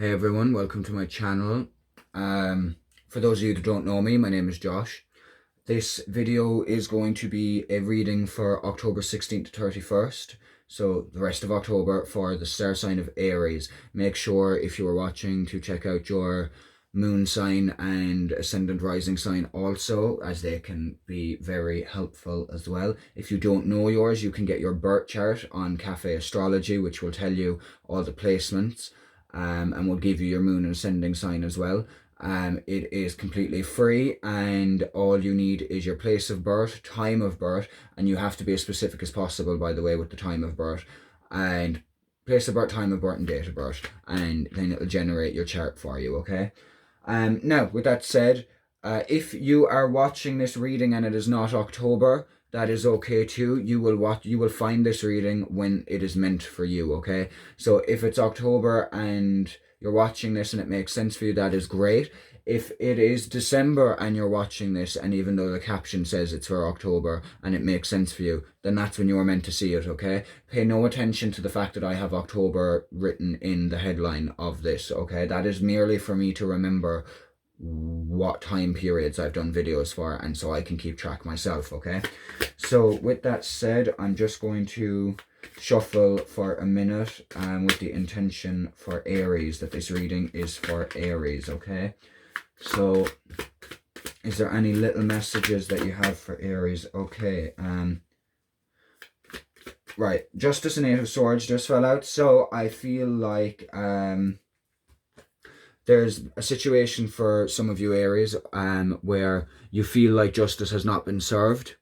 Hey everyone, welcome to my channel. For those of you that don't know me, my name is Josh. This video is going to be a reading for October 16th to 31st. So the rest of October for the star sign of Aries. Make sure if you are watching to check out your moon sign and ascendant rising sign also, as they can be very helpful as well. If you don't know yours, you can get your birth chart on Cafe Astrology, which will tell you all the placements. And will give you your moon and ascending sign as well. It is completely free, and all you need is your place of birth, time of birth, and you have to be as specific as possible, by the way, with the time of birth, and place of birth, time of birth, and date of birth, and then it'll generate your chart for you, okay? Now, with that said, if you are watching this reading and it is not October, that is okay too. You will find this reading when it is meant for you, okay? So if it's October and you're watching this and it makes sense for you, that is great. If it is December and you're watching this, and even though the caption says it's for October and it makes sense for you, then that's when you are meant to see it, okay? Pay no attention to the fact that I have October written in the headline of this, okay? That is merely for me to remember what time periods I've done videos for, and so I can keep track myself, okay? So with that said, I'm just going to shuffle for a minute with the intention for Aries, that this reading is for Aries, okay? So is there any little messages that you have for Aries? Okay, right, Justice and Eight of Swords just fell out, so I feel like there's a situation for some of you Aries where you feel like justice has not been served,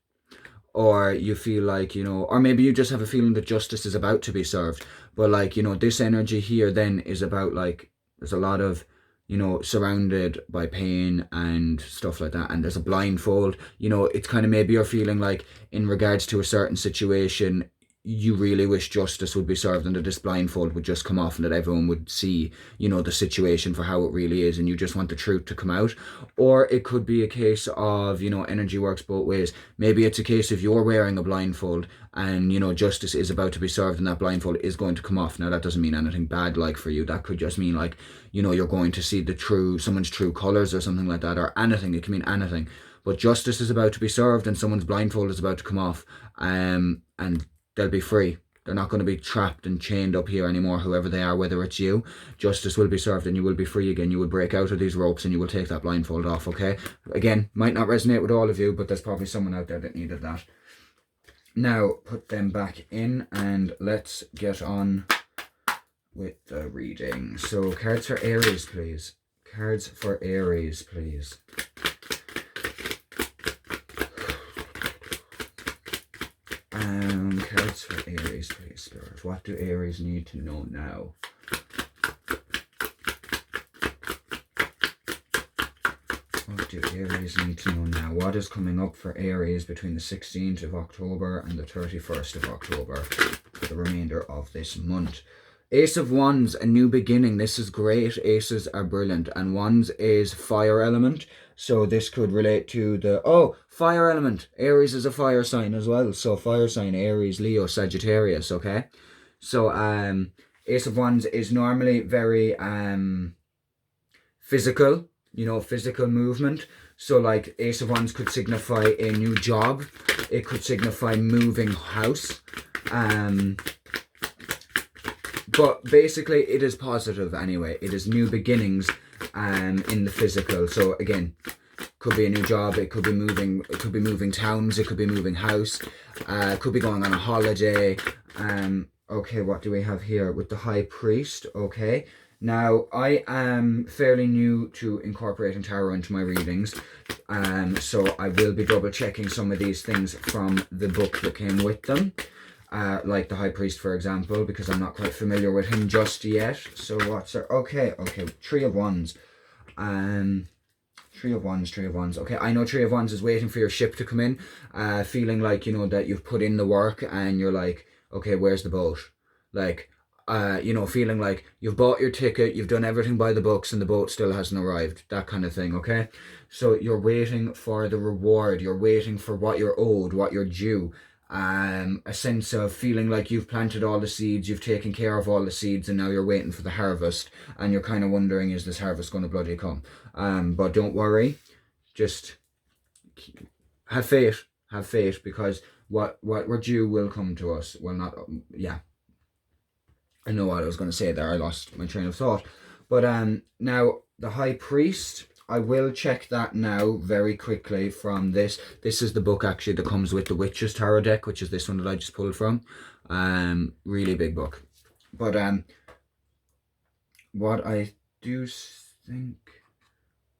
or you feel like, or maybe you just have a feeling that justice is about to be served, but like, this energy here then is about like, there's a lot of, surrounded by pain and stuff like that, and there's a blindfold, it's kind of maybe you're feeling like in regards to a certain situation, you really wish justice would be served and that this blindfold would just come off and that everyone would see, the situation for how it really is, and you just want the truth to come out. Or it could be a case of, energy works both ways. Maybe it's a case of you're wearing a blindfold and, justice is about to be served and that blindfold is going to come off. Now, that doesn't mean anything bad like for you. That could just mean like, you're going to see someone's true colors or something like that, or anything. It can mean anything. But justice is about to be served and someone's blindfold is about to come off. And they'll be free. They're not going to be trapped and chained up here anymore, whoever they are, whether it's you. Justice will be served and you will be free again. You will break out of these ropes and you will take that blindfold off, okay? Again, might not resonate with all of you, but there's probably someone out there that needed that. Now, put them back in and let's get on with the reading. So, cards for Aries, please. Cards for Aries, please. Cards for Aries, please, Spirit. What do Aries need to know now? What do Aries need to know now? What is coming up for Aries between the 16th of October and the 31st of October for the remainder of this month? Ace of Wands, a new beginning. This is great. Aces are brilliant. And Wands is fire element. So this could relate to the, fire element. Aries is a fire sign as well. So fire sign, Aries, Leo, Sagittarius, okay? So Ace of Wands is normally very physical, physical movement. So like Ace of Wands could signify a new job. It could signify moving house. But basically it is positive anyway. It is new beginnings in the physical. So again, could be a new job, it could be moving towns, it could be moving house, could be going on a holiday. Okay, what do we have here with the High Priest? Okay, now I am fairly new to incorporating tarot into my readings, so I will be double checking some of these things from the book that came with them. Like the High Priest, for example, because I'm not quite familiar with him just yet. So what's there? Okay, Tree of Wands. Tree of Wands. Okay, I know Tree of Wands is waiting for your ship to come in, feeling like, that you've put in the work and you're like, okay, where's the boat? Like, feeling like you've bought your ticket, you've done everything by the books and the boat still hasn't arrived, that kind of thing, okay? So you're waiting for the reward, you're waiting for what you're owed, what you're due. a sense of feeling like you've planted all the seeds, you've taken care of all the seeds, and now you're waiting for the harvest, and you're kind of wondering, is this harvest going to bloody come? But don't worry, just have faith, because what we're due will come to us. Well, not, yeah. I know what I was going to say there. I lost my train of thought. But now the High Priest, I will check that now very quickly from this. This is the book actually that comes with the Witch's Tarot deck, which is this one that I just pulled from. Really big book. But what I do think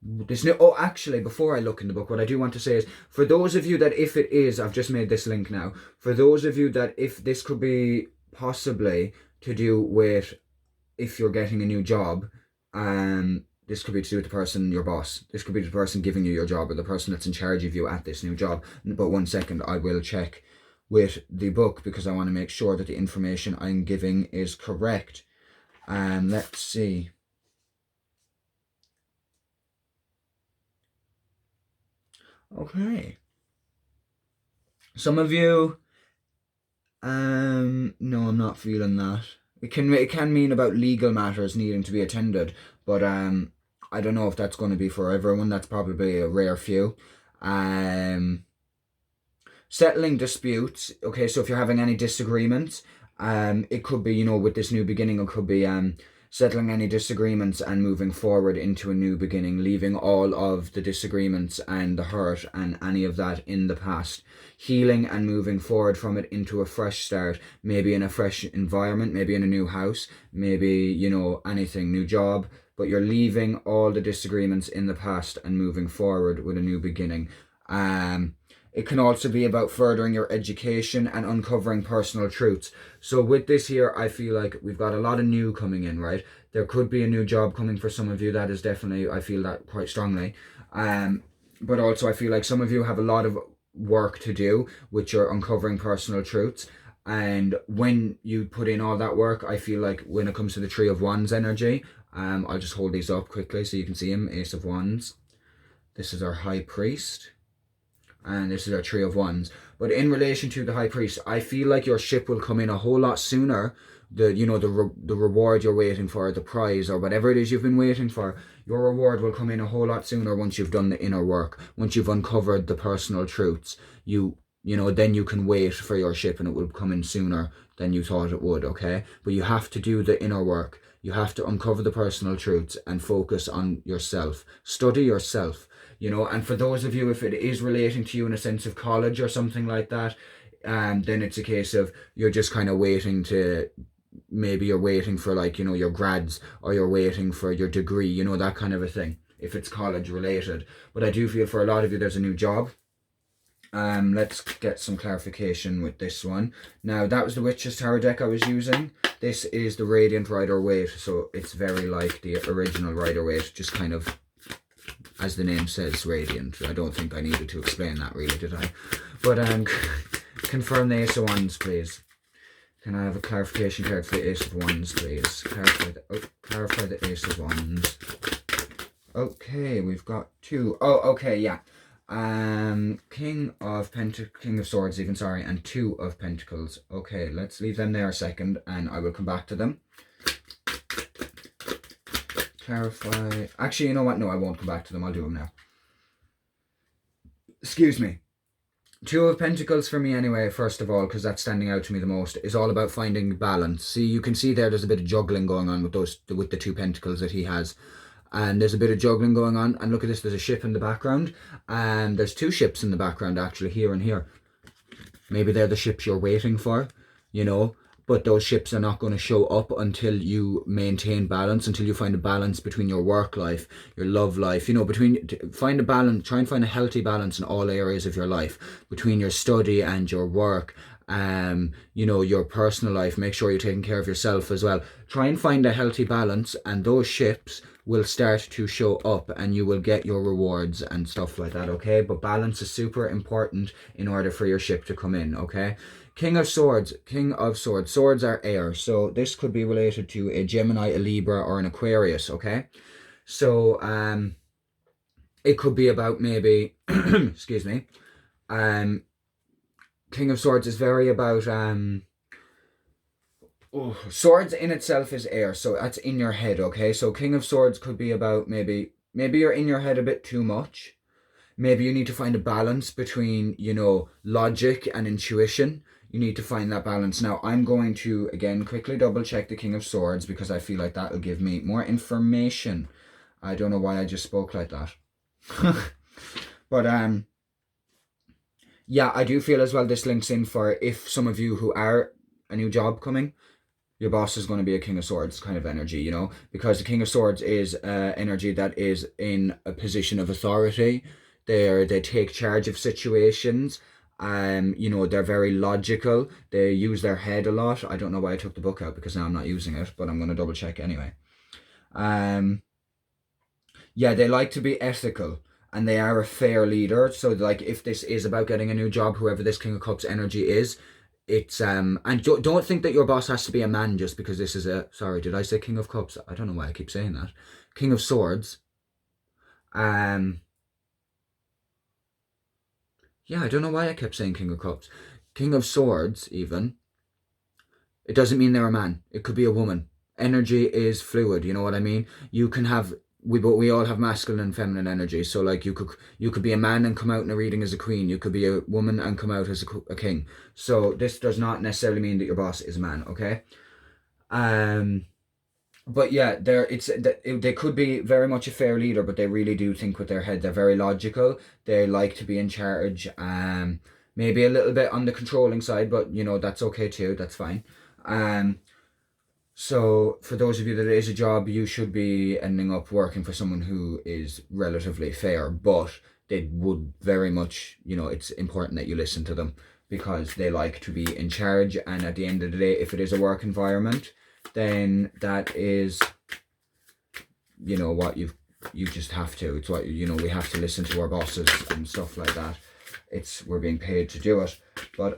this new, oh, actually, before I look in the book, what I do want to say is, for those of you that if it is, I've just made this link now, for those of you that if this could be possibly to do with if you're getting a new job, this could be to do with the person, your boss. This could be the person giving you your job, or the person that's in charge of you at this new job. But 1 second, I will check with the book, because I want to make sure that the information I'm giving is correct. Let's see. Okay. Some of you, no, I'm not feeling that. It can mean about legal matters needing to be attended, but I don't know if that's going to be for everyone. That's probably a rare few. Settling disputes. Okay, so if you're having any disagreements, it could be, with this new beginning, it could be settling any disagreements and moving forward into a new beginning, leaving all of the disagreements and the hurt and any of that in the past, healing and moving forward from it into a fresh start, maybe in a fresh environment, maybe in a new house, maybe, anything, new job, but you're leaving all the disagreements in the past and moving forward with a new beginning. It can also be about furthering your education and uncovering personal truths. So with this here, I feel like we've got a lot of new coming in, right? There could be a new job coming for some of you. That is definitely, I feel that quite strongly. But also I feel like some of you have a lot of work to do with your uncovering personal truths. And when you put in all that work, I feel like when it comes to the Tree of Wands energy, I'll just hold these up quickly so you can see him. Ace of Wands. This is our High Priest. And this is our Tree of Wands. But in relation to the High Priest, I feel like your ship will come in a whole lot sooner. The reward you're waiting for, the prize, or whatever it is you've been waiting for, your reward will come in a whole lot sooner once you've done the inner work, once you've uncovered the personal truths. Then you can wait for your ship, and it will come in sooner than you thought it would, okay? But you have to do the inner work. You have to uncover the personal truths and focus on yourself. Study yourself. And for those of you, if it is relating to you in a sense of college or something like that, then it's a case of you're just kind of waiting to, maybe you're waiting for your grads, or you're waiting for your degree, that kind of a thing, if it's college related. But I do feel for a lot of you, there's a new job. Let's get some clarification with this one. Now, that was the Witch's Tarot deck I was using. This is the Radiant Rider-Waite, so it's very like the original Rider-Waite, just kind of, as the name says, radiant. I don't think I needed to explain that really, did I? But confirm the Ace of Wands, please. Can I have a clarification card for the Ace of Wands, please? Clarify the Ace of Wands. Okay, we've got two. Oh, okay, yeah. King of Swords even, sorry, and Two of Pentacles. Okay, let's leave them there a second, and I will come back to them. Clarify. Actually, you know what? No, I won't come back to them. I'll do them now. Excuse me. Two of Pentacles for me anyway, first of all, because that's standing out to me the most, is all about finding balance. See, you can see there's a bit of juggling going on with the two Pentacles that he has. And there's a bit of juggling going on. And look at this, there's a ship in the background. And there's two ships in the background, actually, here and here. Maybe they're the ships you're waiting for, but those ships are not going to show up until you maintain balance, until you find a balance between your work life, your love life, find a balance, try and find a healthy balance in all areas of your life, between your study and your work, your personal life. Make sure you're taking care of yourself as well. Try and find a healthy balance, and those ships will start to show up, and you will get your rewards and stuff like that, okay? But balance is super important in order for your ship to come in, okay? King of Swords. Swords are air, so this could be related to a Gemini, a Libra, or an Aquarius, okay? So it could be about maybe excuse me, King of Swords is very about swords in itself is air, so that's in your head, okay? So King of Swords could be about maybe you're in your head a bit too much. Maybe you need to find a balance between, logic and intuition. You need to find that balance. Now, I'm going to, again, quickly double check the King of Swords because I feel like that'll give me more information. I don't know why I just spoke like that. But, yeah, I do feel as well this links in for if some of you who are a new job coming, your boss is going to be a King of Swords kind of energy, because the King of Swords is energy that is in a position of authority. They take charge of situations. They're very logical. They use their head a lot. I don't know why I took the book out because now I'm not using it, but I'm going to double check anyway. Yeah, they like to be ethical and they are a fair leader. So like if this is about getting a new job, whoever this King of Cups energy is, it's and don't think that your boss has to be a man just because this is sorry, did I say King of Cups? I don't know why I keep saying that. King of Swords. Yeah, I don't know why I kept saying King of Cups. King of Swords, even. It doesn't mean they're a man. It could be a woman. Energy is fluid, you know what I mean? You can have we all have masculine and feminine energy. So like you could be a man and come out in a reading as a queen. You could be a woman and come out as a king. So this does not necessarily mean that your boss is a man, okay? But yeah, they could be very much a fair leader, but they really do think with their head. They're very logical. They like to be in charge. Maybe a little bit on the controlling side, but that's okay too. That's fine. So for those of you that it is a job, you should be ending up working for someone who is relatively fair, but they would very much, it's important that you listen to them because they like to be in charge. And at the end of the day, if it is a work environment, then that is, what you just have to. It's what, we have to listen to our bosses and stuff like that. We're being paid to do it. But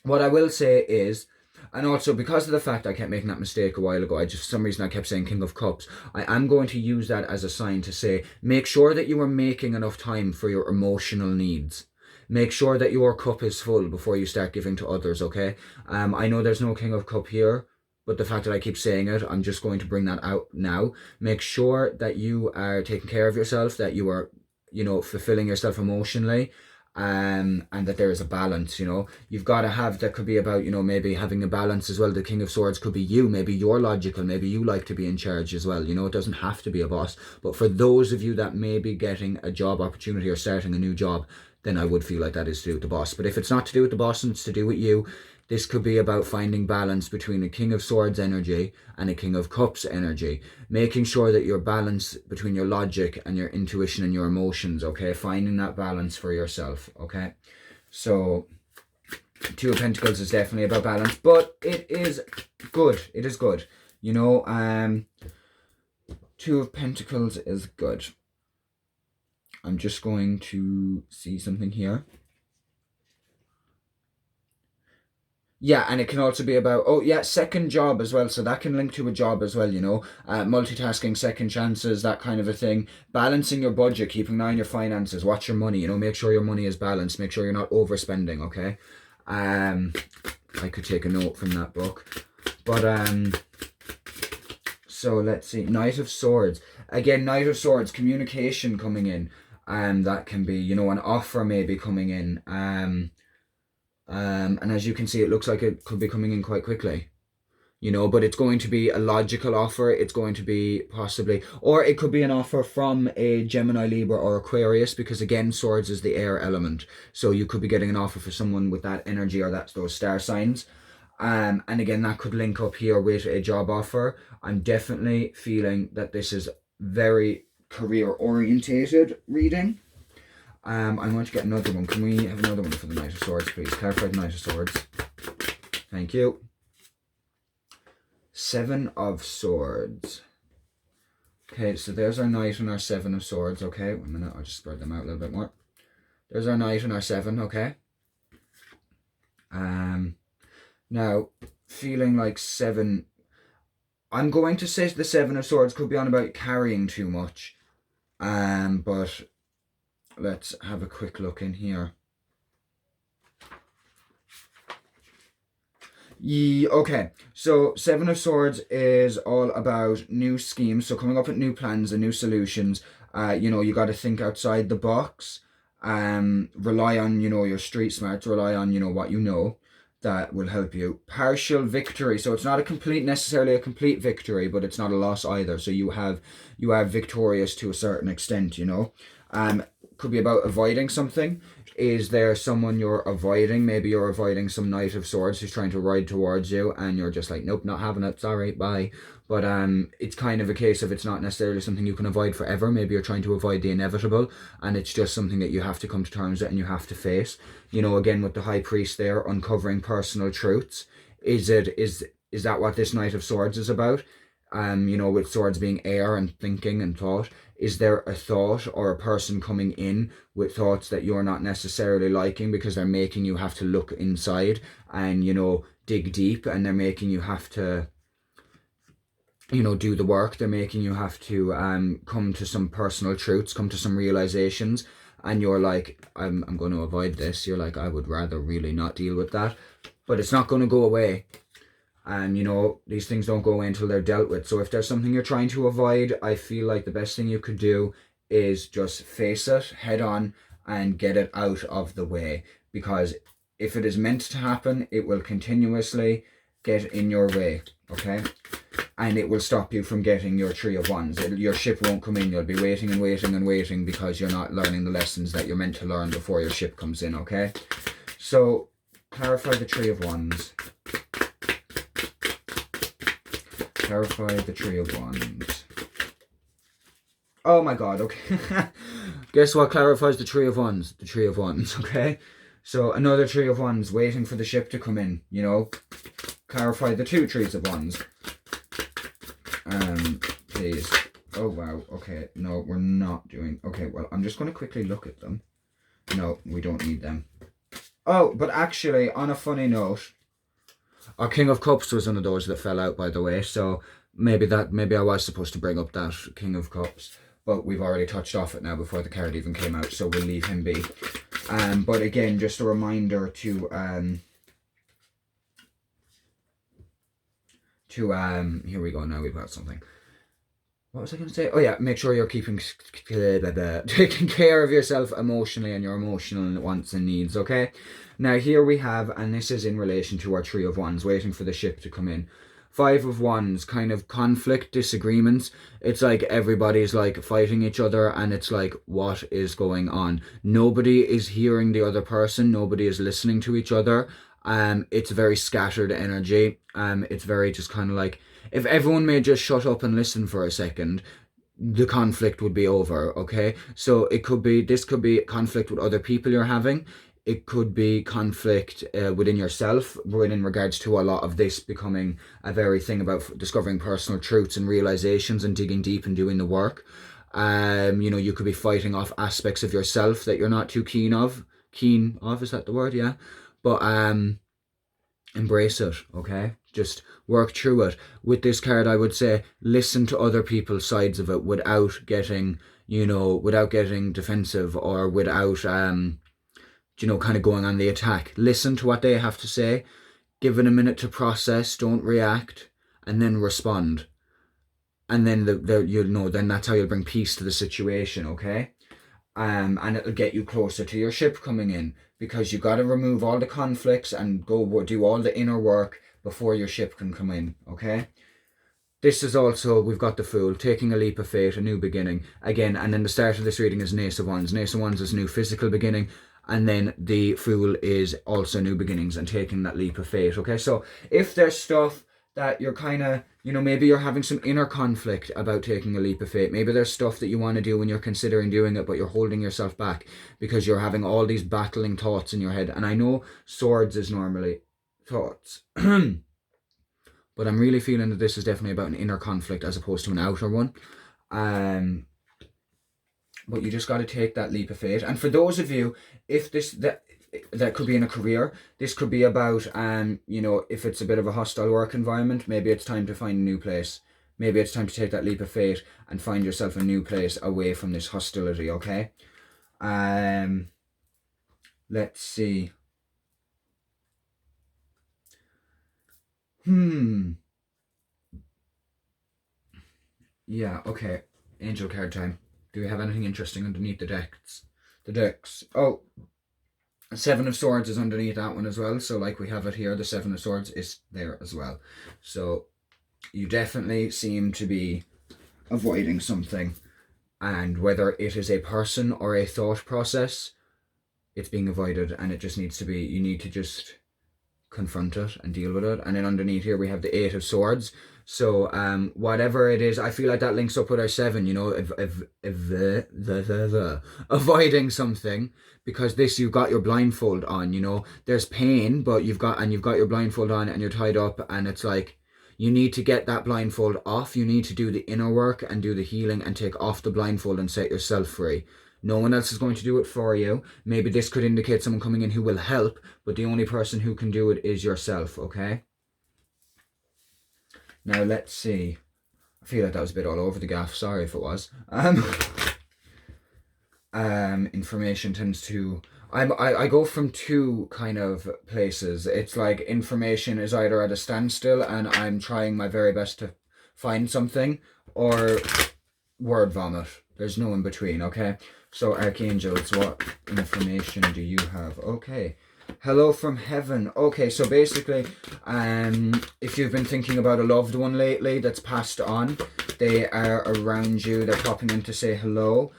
what I will say is, and also because of the fact I kept making that mistake a while ago, for some reason I kept saying King of Cups, I am going to use that as a sign to say, make sure that you are making enough time for your emotional needs. Make sure that your cup is full before you start giving to others, okay? I know there's no King of Cup here, but the fact that I keep saying it, I'm just going to bring that out now. Make sure that you are taking care of yourself, that you are, fulfilling yourself emotionally, and that there is a balance. You've got to have, that could be about, maybe having a balance as well. The King of Swords could be you. Maybe you're logical. Maybe you like to be in charge as well. It doesn't have to be a boss. But for those of you that may be getting a job opportunity or starting a new job, then I would feel like that is to do with the boss. But if it's not to do with the boss and it's to do with you, this could be about finding balance between a King of Swords energy and a King of Cups energy. Making sure that you're balanced between your logic and your intuition and your emotions, okay? Finding that balance for yourself, okay? So, Two of Pentacles is definitely about balance, but it is good. It is good. Two of Pentacles is good. I'm just going to see something here. Yeah, and it can also be about, second job as well. So that can link to a job as well, multitasking, second chances, that kind of a thing. Balancing your budget, keeping an eye on your finances, watch your money, make sure your money is balanced, make sure you're not overspending, okay? I could take a note from that book. But, so let's see, Knight of Swords. Again, Knight of Swords, communication coming in. That can be, an offer maybe coming in. And as you can see, it looks like it could be coming in quite quickly, but it's going to be a logical offer. It's going to be possibly, or it could be an offer from a Gemini, Libra, or Aquarius, because again, swords is the air element. So you could be getting an offer for someone with that energy or those star signs. And again, that could link up here with a job offer. I'm definitely feeling that this is very career orientated reading. I'm going to get another one. Can we have another one for the Knight of Swords, please? Clarify the Knight of Swords. Thank you. Seven of Swords. Okay, so there's our Knight and our Seven of Swords, okay? 1 minute, I'll just spread them out a little bit more. There's our Knight and our Seven, okay? Now, feeling like Seven... I'm going to say the Seven of Swords could be on about carrying too much. But... let's have a quick look in here. Okay, so Seven of Swords is all about new schemes, so coming up with new plans and new solutions. You got to think outside the box. Rely on your street smarts. Rely on what you know that will help you. Partial victory, so it's not necessarily a complete victory, but it's not a loss either. So you are victorious to a certain extent. Could be about avoiding something. Is there someone you're avoiding? Maybe you're avoiding some Knight of Swords who's trying to ride towards you, and you're just like, nope, not having it. Sorry, bye. But it's kind of a case of it's not necessarily something you can avoid forever. Maybe you're trying to avoid the inevitable, and it's just something that you have to come to terms with and you have to face. Again with the High Priest there, uncovering personal truths. Is that what this Knight of Swords is about? With swords being air and thinking and thought. Is there a thought or a person coming in with thoughts that you're not necessarily liking because they're making you have to look inside and, dig deep, and they're making you have to, do the work. They're making you have to come to some personal truths, come to some realizations, and you're like, I'm going to avoid this. You're like, I would rather really not deal with that. But it's not going to go away. And these things don't go away until they're dealt with. So if there's something you're trying to avoid, I feel like the best thing you could do is just face it head on and get it out of the way. Because if it is meant to happen, it will continuously get in your way, okay? And it will stop you from getting your Three of Wands. Your ship won't come in. You'll be waiting and waiting and waiting because you're not learning the lessons that you're meant to learn before your ship comes in, okay? So clarify the Three of Wands. Clarify the Three of Wands. Oh my god, okay. Guess what clarifies the Three of Wands? The Three of Wands, okay? So another Three of Wands waiting for the ship to come in, Clarify the two Threes of Wands. Please. Oh wow, okay. No, we're not doing... Okay, well, I'm just going to quickly look at them. No, we don't need them. Oh, but actually, on a funny note... Our King of Cups was one of those that fell out, by the way, so maybe I was supposed to bring up that King of Cups, but we've already touched off it now before the card even came out, so we'll leave him be. But again, just a reminder to here we go, now we've got something. What was I going to say? Oh yeah, make sure you're taking care of yourself emotionally and your emotional wants and needs, okay? Now here we have, and this is in relation to our Three of Wands, waiting for the ship to come in. Five of Wands, kind of conflict, disagreements. It's like everybody's like fighting each other, and it's like, what is going on? Nobody is hearing the other person. Nobody is listening to each other. It's very scattered energy. It's very just kind of like, if everyone may just shut up and listen for a second, the conflict would be over, okay? So this could be conflict with other people you're having. It could be conflict within yourself, in regards to a lot of this becoming a very thing about discovering personal truths and realizations and digging deep and doing the work. You could be fighting off aspects of yourself that you're not too keen of. Keen of, is that the word? Yeah. But embrace it, okay? Just work through it. With this card, I would say listen to other people's sides of it without getting defensive or without kind of going on the attack. Listen to what they have to say, give it a minute to process, don't react, and then respond. And then then that's how you'll bring peace to the situation, okay? And it'll get you closer to your ship coming in, because you got to remove all the conflicts and go do all the inner work before your ship can come in, okay? This is also, we've got the Fool, taking a leap of faith, a new beginning. Again, and then the start of this reading is Ace of Wands. Ace of Wands is new physical beginning, and then the Fool is also new beginnings and taking that leap of faith, okay? So if there's stuff that you're kind of, maybe you're having some inner conflict about taking a leap of faith. Maybe there's stuff that you want to do when you're considering doing it, but you're holding yourself back because you're having all these battling thoughts in your head. And I know swords is normally thoughts, but I'm really feeling that this is definitely about an inner conflict as opposed to an outer one. But you just got to take that leap of faith. And for those of you, if that could be in a career. This could be about, if it's a bit of a hostile work environment, maybe it's time to find a new place. Maybe it's time to take that leap of faith and find yourself a new place away from this hostility, okay? Let's see. Yeah, okay. Angel card time. Do we have anything interesting underneath the decks? The decks. Oh, Seven of Swords is underneath that one as well. So like we have it here, the Seven of Swords is there as well. So you definitely seem to be avoiding something. And whether it is a person or a thought process, it's being avoided, and it just needs to be, you need to just confront it and deal with it. And then underneath here we have the Eight of Swords. So whatever it is, I feel like that links up with our seven, you know, avoiding something, because this, you've got your blindfold on, you know, there's pain, but you've got your blindfold on and you're tied up, and it's like you need to get that blindfold off. You need to do the inner work and do the healing and take off the blindfold and set yourself free. No one else is going to do it for you. Maybe this could indicate someone coming in who will help, but the only person who can do it is yourself, okay? Now, let's see. I feel like that was a bit all over the gaff. Sorry if it was. Information tends to... I go from two kind of places. It's like information is either at a standstill and I'm trying my very best to find something, or word vomit. There's no in between, okay? So, Archangels, what information do you have? Okay. Hello from heaven. Okay, so basically, if you've been thinking about a loved one lately that's passed on, they are around you, they're popping in to say hello.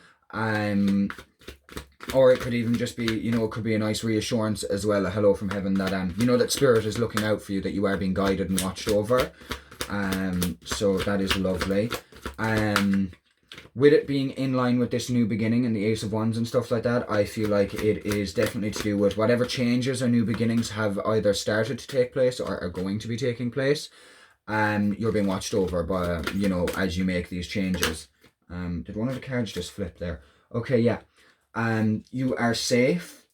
Or it could even just be, you know, it could be a nice reassurance as well, a hello from heaven, that, you know, that spirit is looking out for you, that you are being guided and watched over. So that is lovely. With it being in line with this new beginning and the Ace of Wands and stuff like that, I feel like it is definitely to do with whatever changes or new beginnings have either started to take place or are going to be taking place. You're being watched over by, you know, as you make these changes. Did one of the cards just flip there? Okay, yeah. You are safe.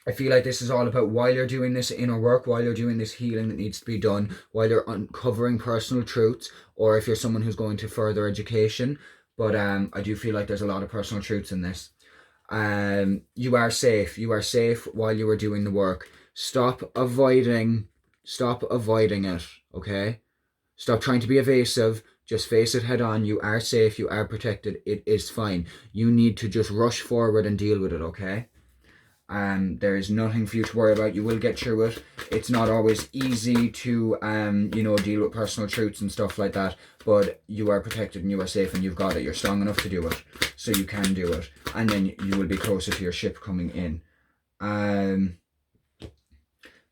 I feel like this is all about, while you're doing this inner work, while you're doing this healing that needs to be done, while you're uncovering personal truths, or if you're someone who's going to further education. But I do feel like there's a lot of personal truths in this. You are safe. You are safe while you are doing the work. Stop avoiding it, okay? Stop trying to be evasive. Just face it head on. You are safe. You are protected. It is fine. You need to just rush forward and deal with it, okay? There is nothing for you to worry about. You will get through it. It's not always easy to, you know, deal with personal truths and stuff like that, but you are protected and you are safe and you've got it. You're strong enough to do it, so you can do it. And then you will be closer to your ship coming in.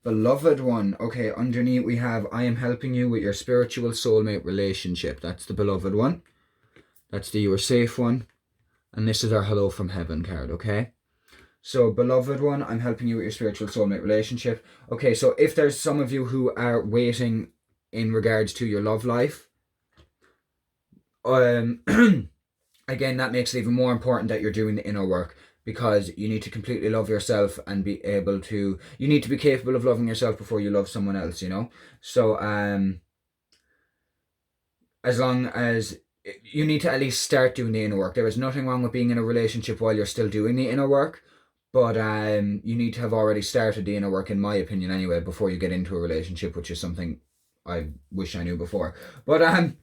Beloved one. Okay, underneath we have, I am helping you with your spiritual soulmate relationship. That's the beloved one. That's the you are safe one. And this is our hello from heaven card, okay? So, beloved one, I'm helping you with your spiritual soulmate relationship. Okay, so if there's some of you who are waiting in regards to your love life, again, that makes it even more important that you're doing the inner work, because you need to completely love yourself and be able to, you need to be capable of loving yourself before you love someone else, you know? So, as long as you need to at least start doing the inner work. There is nothing wrong with being in a relationship while you're still doing the inner work. But you need to have already started the inner work, in my opinion anyway, before you get into a relationship, which is something I wish I knew before. But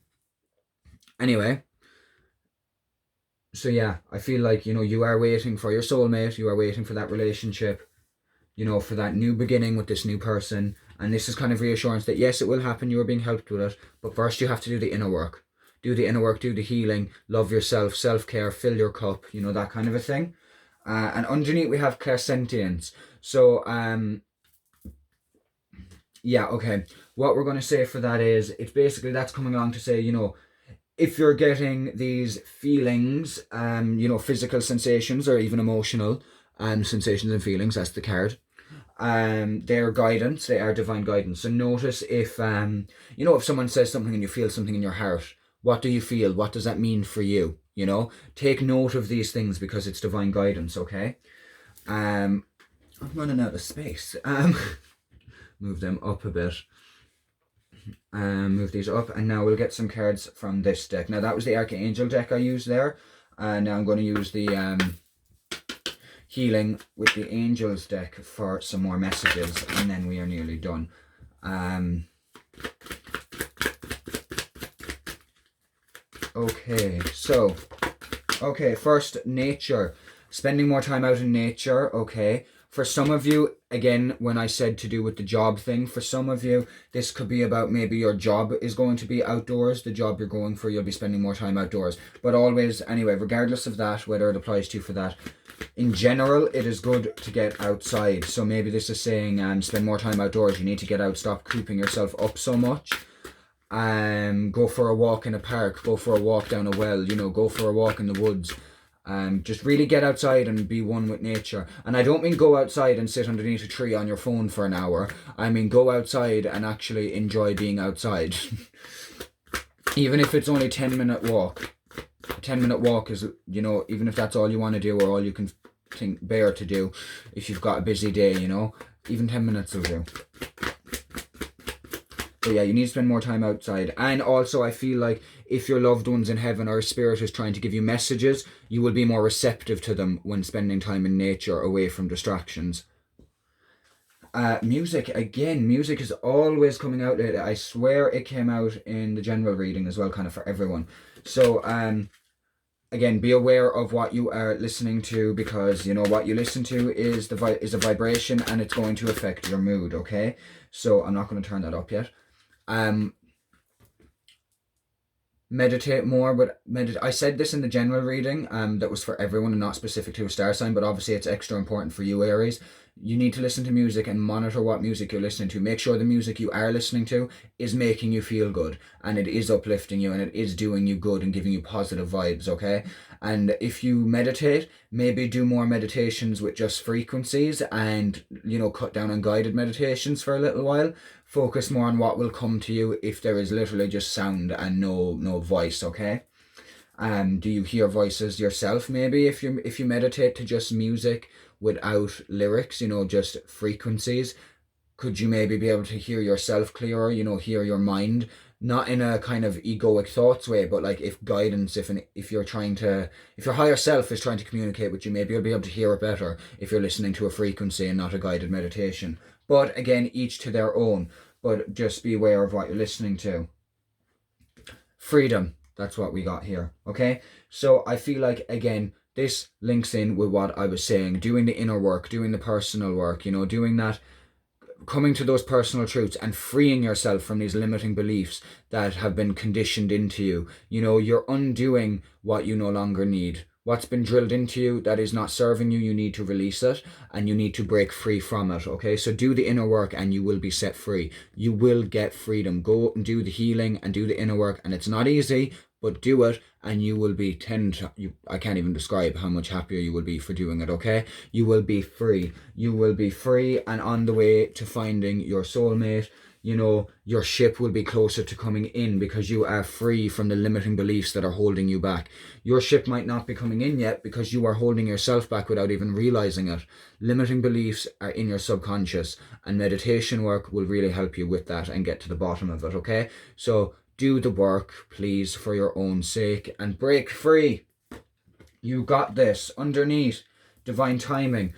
anyway, so yeah, I feel like, you know, you are waiting for your soulmate, you are waiting for that relationship, you know, for that new beginning with this new person. And this is kind of reassurance that yes, it will happen, you are being helped with it, but first you have to do the inner work. Do the inner work, do the healing, love yourself, self-care, fill your cup, you know, that kind of a thing. And underneath we have clairsentience. So, yeah, okay. What we're going to say for that is, it's basically, that's coming along to say, you know, if you're getting these feelings, you know, physical sensations or even emotional sensations and feelings, that's the card. They're guidance, they are divine guidance. So notice if, you know, if someone says something and you feel something in your heart, what do you feel? What does that mean for you? You know, take note of these things because it's divine guidance, okay? I'm running out of space. Move them up a bit. Move these up, and now we'll get some cards from this deck. Now that was the Archangel deck I used there, and now I'm going to use the healing with the Angels deck for some more messages, and then we are nearly done. Okay, so, okay, first, nature. Spending more time out in nature, okay. For some of you, again, when I said to do with the job thing, for some of you, this could be about maybe your job is going to be outdoors. The job you're going for, you'll be spending more time outdoors. But always, anyway, regardless of that, whether it applies to you for that, in general, it is good to get outside. So maybe this is saying spend more time outdoors. You need to get out, stop cooping yourself up so much. Go for a walk in a park, go for a walk down a well, go for a walk in the woods. Just really get outside and be one with nature. And I don't mean go outside and sit underneath a tree on your phone for an hour. I mean go outside and actually enjoy being outside. Even if it's only 10-minute walk. A 10-minute walk is, even if that's all you want to do or all you can bear to do, if you've got a busy day, even 10 minutes will do. So yeah, you need to spend more time outside. And also I feel like if your loved ones in heaven or a spirit is trying to give you messages, you will be more receptive to them when spending time in nature away from distractions. Music, again, music is always coming out. I swear it came out in the general reading as well, kind of for everyone. So again, be aware of what you are listening to, because what you listen to is is a vibration and it's going to affect your mood, okay? So I'm not going to turn that up yet. Meditate more, but I said this in the general reading that was for everyone and not specific to a star sign, but obviously it's extra important for you, Aries. You need to listen to music and monitor what music you're listening to. Make sure the music you are listening to is making you feel good and it is uplifting you and it is doing you good and giving you positive vibes, okay? And if you meditate, maybe do more meditations with just frequencies and, cut down on guided meditations for a little while. Focus more on what will come to you if there is literally just sound and no voice, okay? Do you hear voices yourself maybe if you meditate to just music without lyrics, just frequencies? Could you maybe be able to hear yourself clearer, hear your mind? Not in a kind of egoic thoughts way, but like if guidance, if your higher self is trying to communicate with you, maybe you'll be able to hear it better if you're listening to a frequency and not a guided meditation. But again, each to their own. But just be aware of what you're listening to. Freedom, that's what we got here, okay? So I feel like, again, this links in with what I was saying, doing the inner work, doing the personal work, doing that, coming to those personal truths and freeing yourself from these limiting beliefs that have been conditioned into you. You're undoing what you no longer need. What's been drilled into you that is not serving you, you need to release it and you need to break free from it, okay? So do the inner work and you will be set free. You will get freedom. Go and do the healing and do the inner work, and it's not easy, but do it and you will be I can't even describe how much happier you will be for doing it, okay? You will be free. You will be free and on the way to finding your soulmate. Your ship will be closer to coming in because you are free from the limiting beliefs that are holding you back. Your ship might not be coming in yet because you are holding yourself back without even realizing it. Limiting beliefs are in your subconscious, and meditation work will really help you with that and get to the bottom of it, okay? So do the work, please, for your own sake, and break free. You got this. Underneath, divine timing.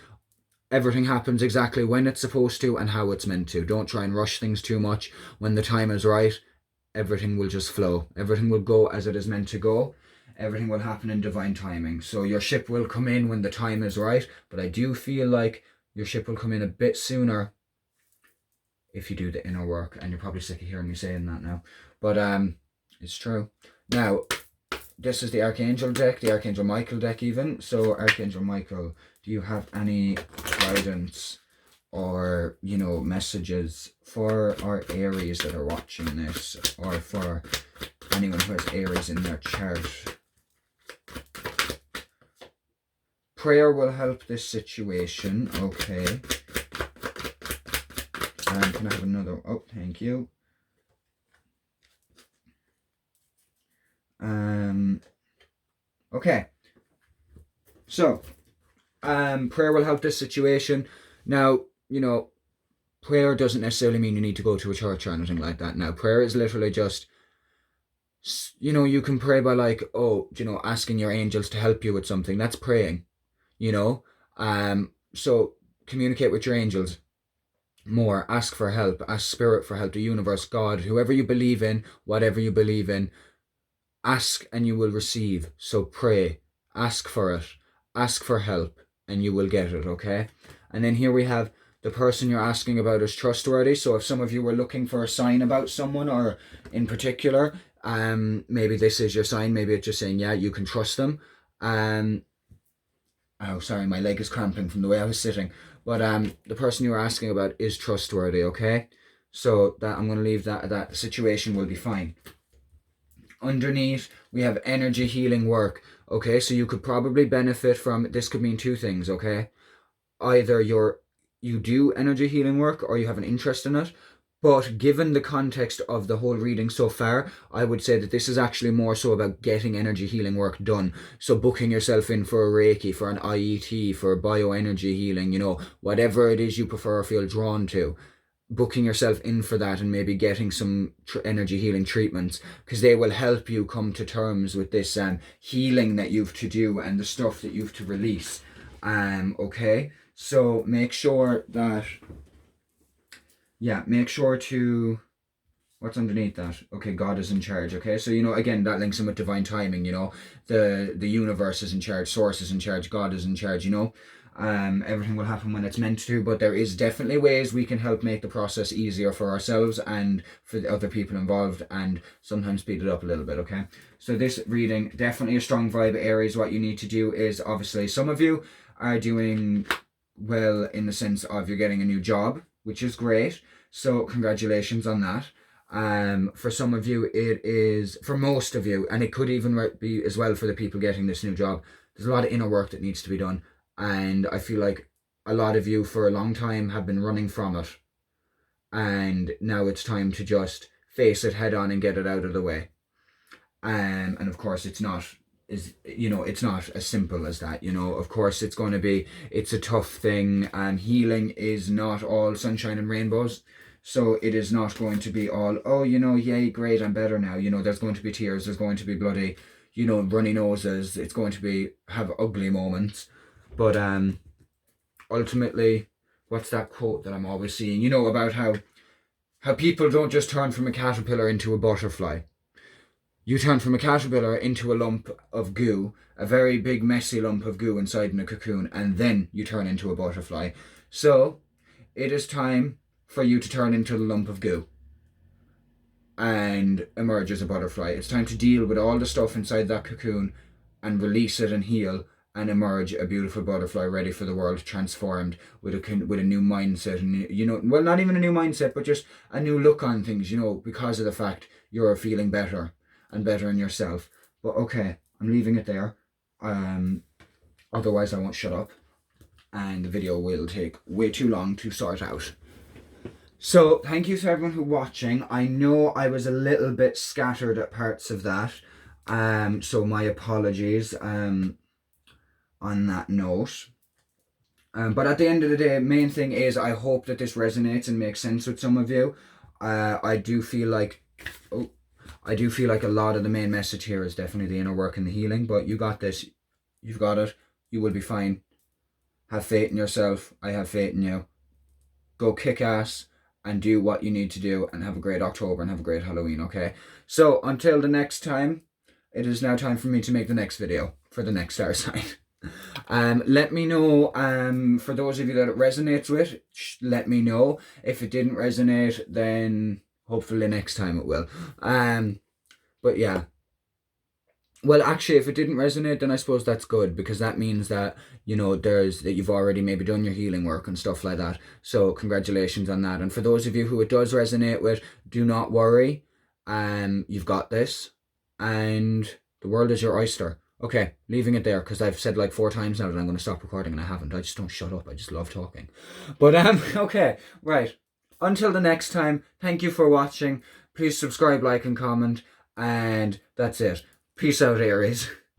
Everything happens exactly when it's supposed to and how it's meant to. Don't try and rush things too much. When the time is right, everything will just flow. Everything will go as it is meant to go. Everything will happen in divine timing. So your ship will come in when the time is right, but I do feel like your ship will come in a bit sooner if you do the inner work. And you're probably sick of hearing me saying that now, but it's true. Now, this is the Archangel deck, the Archangel Michael deck even. So Archangel Michael, do you have any guidance or, messages for our Aries that are watching this, or for anyone who has Aries in their chart? Prayer will help this situation, okay. And can I have another? Oh, thank you. Okay. So, prayer will help this situation. Now, prayer doesn't necessarily mean you need to go to a church or anything like that. Now, prayer is literally just, you can pray by like, asking your angels to help you with something. That's praying, So communicate with your angels. more. Ask for help. Ask spirit for help, the universe, God, whoever you believe in, whatever you believe in. Ask and you will receive. So pray. Ask for it. Ask for help and you will get it, okay? And then here we have the person you're asking about is trustworthy. So if some of you were looking for a sign about someone or in particular, maybe this is your sign. Maybe it's just saying, yeah, you can trust them. Oh, sorry, my leg is cramping from the way I was sitting. But the person you were asking about is trustworthy, okay? So that I'm going to leave that situation will be fine. Underneath, we have energy healing work, okay? So you could probably benefit from, this could mean two things, okay? Either you do energy healing work or you have an interest in it. But given the context of the whole reading so far, I would say that this is actually more so about getting energy healing work done. So booking yourself in for a Reiki, for an IET, for bioenergy healing, you know, whatever it is you prefer or feel drawn to. Booking yourself in for that and maybe getting some energy healing treatments, because they will help you come to terms with this healing that you've to do and the stuff that you've to release. Okay, so make sure that, yeah, make sure to, what's underneath that? Okay, God is in charge, okay? So, you know, again, that links in with divine timing, you know? The universe is in charge, source is in charge, God is in charge, you know? Everything will happen when it's meant to, but there is definitely ways we can help make the process easier for ourselves and for the other people involved, and sometimes speed it up a little bit, okay? So this reading, definitely a strong vibe, Aries. What you need to do is, obviously, some of you are doing well in the sense of you're getting a new job, which is great. So congratulations on that. For some of you, it is, for most of you, and it could even be as well for the people getting this new job, there's a lot of inner work that needs to be done. And I feel like a lot of you for a long time have been running from it. And now it's time to just face it head on and get it out of the way. And of course it's not it's not as simple as that, you know. Of course it's a tough thing, and healing is not all sunshine and rainbows. So it is not going to be all, oh, you know, yay, great, I'm better now. You know, there's going to be tears, there's going to be bloody, you know, runny noses. It's going to have ugly moments. But ultimately, what's that quote that I'm always seeing, you know, about how people don't just turn from a caterpillar into a butterfly. You turn from a caterpillar into a lump of goo, a very big messy lump of goo inside in a cocoon, and then you turn into a butterfly. So it is time for you to turn into the lump of goo and emerge as a butterfly. It's time to deal with all the stuff inside that cocoon and release it and heal and emerge a beautiful butterfly ready for the world, transformed with a new mindset, and, you know, well, not even a new mindset, but just a new look on things, you know, because of the fact you're feeling better and better in yourself. But okay, I'm leaving it there. Otherwise I won't shut up and the video will take way too long to sort out. So thank you to everyone who watching. I know I was a little bit scattered at parts of that, so my apologies on that note. But at the end of the day, main thing is I hope that this resonates and makes sense with some of you. I do feel like a lot of the main message here is definitely the inner work and the healing, but you got this. You've got it. You will be fine. Have faith in yourself. I have faith in you. Go kick ass and do what you need to do, and have a great October and have a great Halloween, okay? So until the next time, it is now time for me to make the next video for the next star sign. Let me know, for those of you that it resonates with, let me know. If it didn't resonate, then hopefully next time it will. But yeah. Well, actually, if it didn't resonate, then I suppose that's good, because that means that, you know, that you've already maybe done your healing work and stuff like that. So congratulations on that. And for those of you who it does resonate with, do not worry. You've got this, and the world is your oyster. Okay, leaving it there, because I've said like 4 times now that I'm going to stop recording, and I haven't. I just don't shut up. I just love talking. But okay, right. Until the next time, thank you for watching. Please subscribe, like, and comment, and that's it. Peace out, Aries.